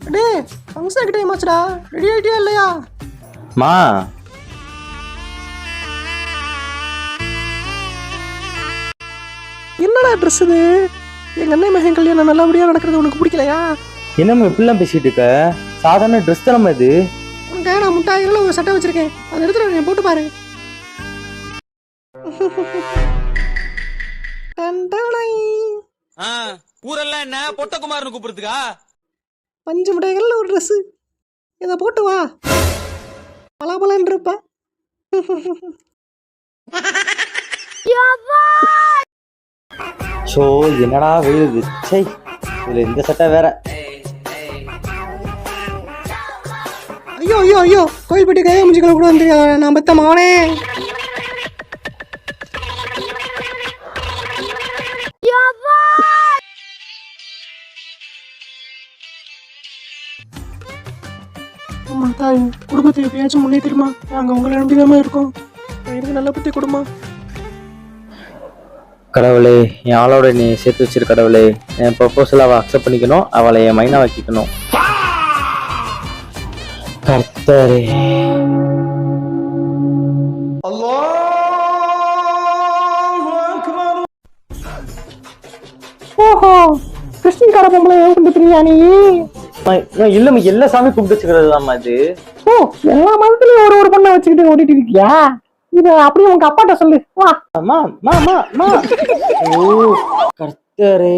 அடே ஃபங்க்ஷனுக்கு time ஆச்சுடா. Ready ஆயிட்டியா இல்லையா? மா என்னடா ட்ரெஸ் இது? எங்க அண்ணன் மகன் கல்யாணம் நல்லபடியா நடக்கிறது உனக்கு பிடிக்கலையா? என்னம்மா இப்படிலாம் பேசிட்டு இருக்க? சாதாரண ட்ரெஸ் தானம்மா இது. உனக்காக நான் முட்டாய்களை ஒரு சட்டை வச்சிருக்கேன், அதை எடுத்துட்டு போட்டு பாரு. ஊரெல்லாம் என்ன பொட்டகுமார்னு கூப்பிடுறதுக்கா? பஞ்சு முட்டைகள்ல ஒரு ட்ரெஸ், இதை போட்டு வா, பலாபலன்னு இருப்ப. ஷோ என்னடா வெயிலுது. சை, இதுல இந்த சட்டை வேற. ஐயோ ஐயோ ஐயோ, கோயில்பட்டி கையை முடிச்சுக்களை கூட வந்து நான் பெத்த மகனே. அம்மா தாய், குடும்பத்தை எப்பயாச்சும் முன்னேற்றிடுமா? நாங்கள் உங்களை நம்பிதாம இருக்கோம். எனக்கு நல்ல புத்தி கொடுமா. கடவுளே, என் ஆளோட நீ சேர்த்து வச்சிரு கடவுளே. என் ப்ரொபோசல் அவள் அக்செப்ட் பண்ணிக்கணும், அவளை என் மைனா வைக்கணும். கர்த்தரே. ஓஹோ, கிறிஸ்டின்கார பொம்பளை கும்பிட்டுறியா நீ? இல்லம்மா, எல்லா சாமி கும்பிட்டு வச்சுக்கிறது தான்மா இது. ஓ, எல்லா மதத்துலயும் ஒரு ஒரு பொண்ணை வச்சுக்கிட்டு ஓடிட்டு இருக்கியா? இது அப்படியே உங்க அப்பாட்ட சொல்லு. வா. ஓ கர்த்தரே.